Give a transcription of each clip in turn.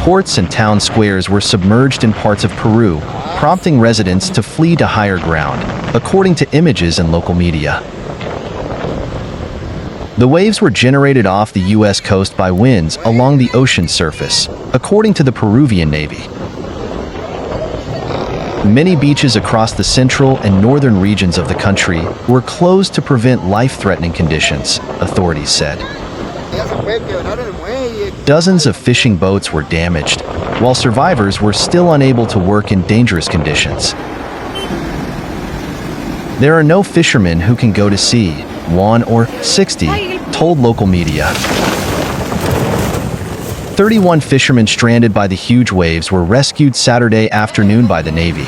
Ports and town squares were submerged in parts of Peru, prompting residents to flee to higher ground, according to images in local media. The waves were generated off the U.S. coast by winds along the ocean surface, according to the Peruvian Navy. Many beaches across the central and northern regions of the country were closed to prevent life-threatening conditions, authorities said. Dozens of fishing boats were damaged, while survivors were still unable to work in dangerous conditions. There are no fishermen who can go to sea, Juan or 60 told local media. 31 fishermen stranded by the huge waves were rescued Saturday afternoon by the Navy,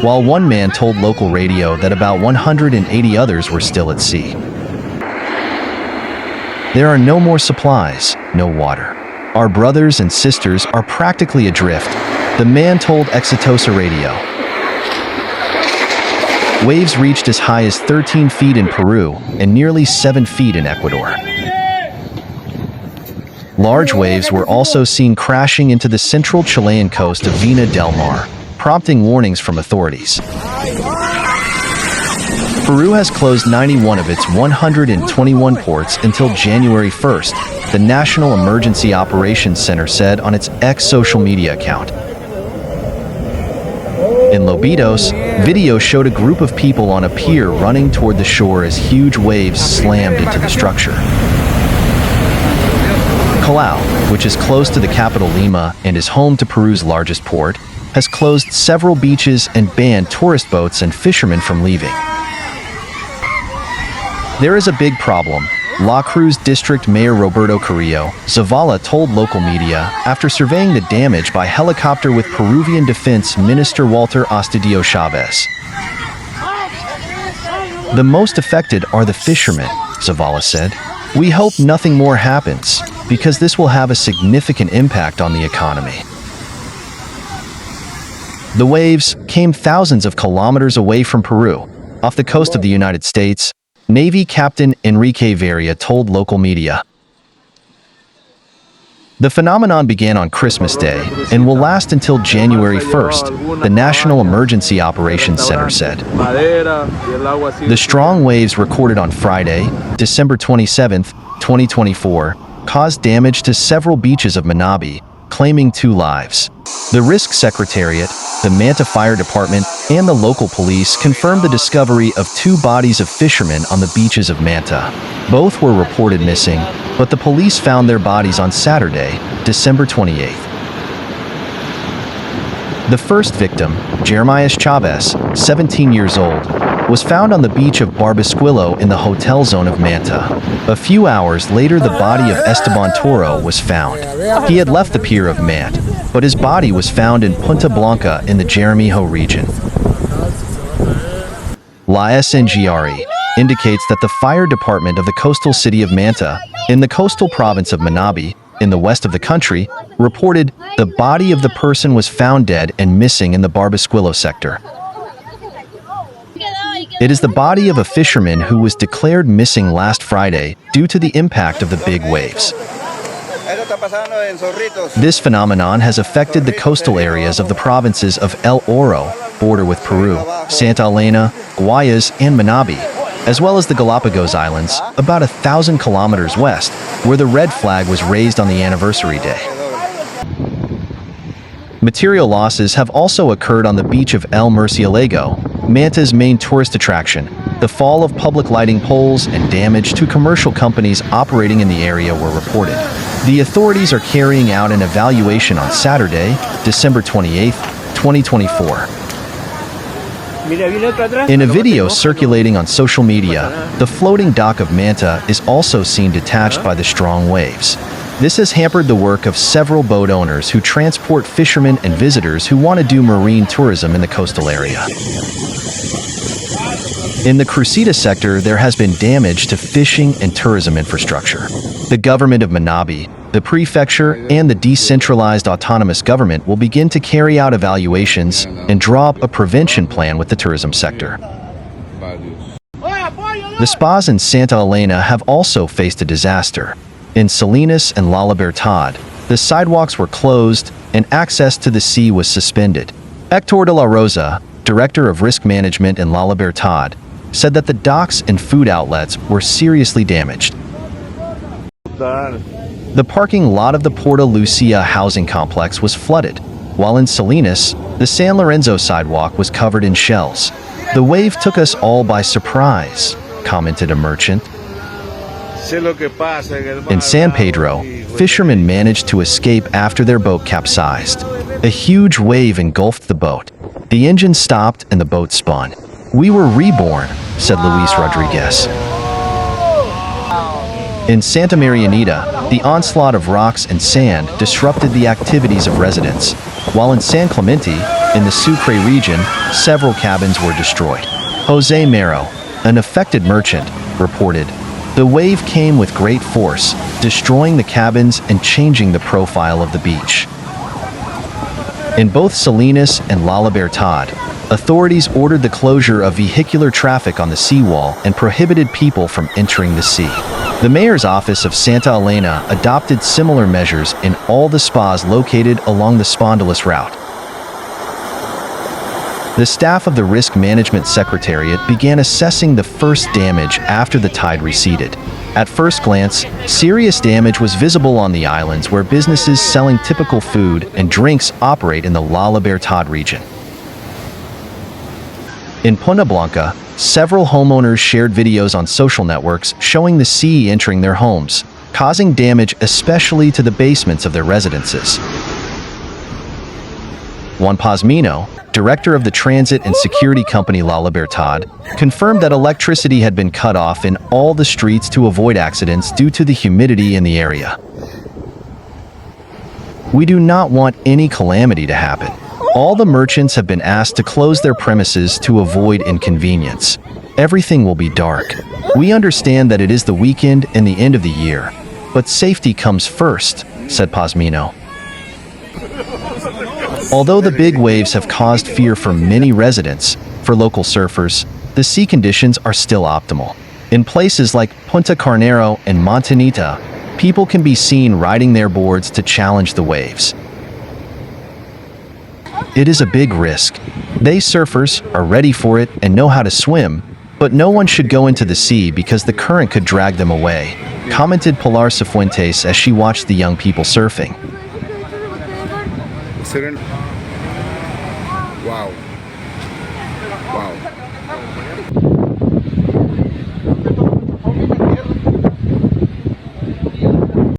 while one man told local radio that about 180 others were still at sea. There are no more supplies, no water. Our brothers and sisters are practically adrift, the man told Exitosa Radio. Waves reached as high as 13 feet in Peru and nearly 7 feet in Ecuador. Large waves were also seen crashing into the central Chilean coast of Vina del Mar, prompting warnings from authorities. Peru has closed 91 of its 121 ports until January 1st, the National Emergency Operations Center said on its X social media account. In Lobitos, video showed a group of people on a pier running toward the shore as huge waves slammed into the structure. Callao, which is close to the capital Lima and is home to Peru's largest port, has closed several beaches and banned tourist boats and fishermen from leaving. There is a big problem, La Cruz District Mayor Roberto Carrillo Zavala told local media after surveying the damage by helicopter with Peruvian Defense Minister Walter Astudillo Chavez. The most affected are the fishermen, Zavala said. We hope nothing more happens, because this will have a significant impact on the economy. The waves came thousands of kilometers away from Peru, off the coast of the United States, Navy Captain Enrique Veria told local media. The phenomenon began on Christmas Day and will last until January 1st, the National Emergency Operations Center said. The strong waves recorded on Friday, December 27, 2024, caused damage to several beaches of Manabí, claiming 2 lives. The Risk Secretariat, the Manta Fire Department, and the local police confirmed the discovery of 2 bodies of fishermen on the beaches of Manta. Both were reported missing, but the police found their bodies on Saturday, December 28th. The first victim, Jeremias Chavez, 17 years old, was found on the beach of Barbasquillo in the hotel zone of Manta. A few hours later, the body of Esteban Toro was found. He had left the pier of Mant, but his body was found in Punta Blanca in the Jeremijo region. La SNGRE indicates that the fire department of the coastal city of Manta, in the coastal province of Manabi, in the west of the country, reported the body of the person was found dead and missing in the Barbasquillo sector. It is the body of a fisherman who was declared missing last Friday due to the impact of the big waves. This phenomenon has affected the coastal areas of the provinces of El Oro, border with Peru, Santa Elena, Guayas, and Manabi, as well as the Galapagos Islands, about 1,000 kilometers west, where the red flag was raised on the anniversary day. Material losses have also occurred on the beach of El Murciélago, Manta's main tourist attraction. The fall of public lighting poles and damage to commercial companies operating in the area were reported. The authorities are carrying out an evaluation on Saturday, December 28, 2024. In a video circulating on social media, the floating dock of Manta is also seen detached by the strong waves. This has hampered the work of several boat owners who transport fishermen and visitors who want to do marine tourism in the coastal area. In the Crucita sector, there has been damage to fishing and tourism infrastructure. The government of Manabi, the prefecture, and the decentralized autonomous government will begin to carry out evaluations and draw up a prevention plan with the tourism sector. The spas in Santa Elena have also faced a disaster. In Salinas and La Libertad, the sidewalks were closed and access to the sea was suspended. Héctor de la Rosa, director of risk management in La Libertad, said that the docks and food outlets were seriously damaged. The parking lot of the Porta Lucia housing complex was flooded, while in Salinas, the San Lorenzo sidewalk was covered in shells. The wave took us all by surprise, commented a merchant. In San Pedro, fishermen managed to escape after their boat capsized. A huge wave engulfed the boat. The engine stopped and the boat spun. We were reborn, said Luis Rodriguez. In Santa Marianita, the onslaught of rocks and sand disrupted the activities of residents, while in San Clemente, in the Sucre region, several cabins were destroyed. Jose Mero, an affected merchant, reported, "The wave came with great force, destroying the cabins and changing the profile of the beach." In both Salinas and La Libertad, authorities ordered the closure of vehicular traffic on the seawall and prohibited people from entering the sea. The mayor's office of Santa Elena adopted similar measures in all the spas located along the Spondylus route. The staff of the Risk Management Secretariat began assessing the first damage after the tide receded. At first glance, serious damage was visible on the islands where businesses selling typical food and drinks operate in the La Libertad region. In Punta Blanca, several homeowners shared videos on social networks showing the sea entering their homes, causing damage especially to the basements of their residences. Juan Pazmino, director of the transit and security company La Libertad, confirmed that electricity had been cut off in all the streets to avoid accidents due to the humidity in the area. "We do not want any calamity to happen. All the merchants have been asked to close their premises to avoid inconvenience. Everything will be dark. We understand that it is the weekend and the end of the year, but safety comes first," said Pazmino. Although the big waves have caused fear for many residents, for local surfers, the sea conditions are still optimal. In places like Punta Carnero and Montanita, people can be seen riding their boards to challenge the waves. It is a big risk. They surfers are ready for it and know how to swim, but no one should go into the sea because the current could drag them away, commented Pilar Cifuentes as she watched the young people surfing.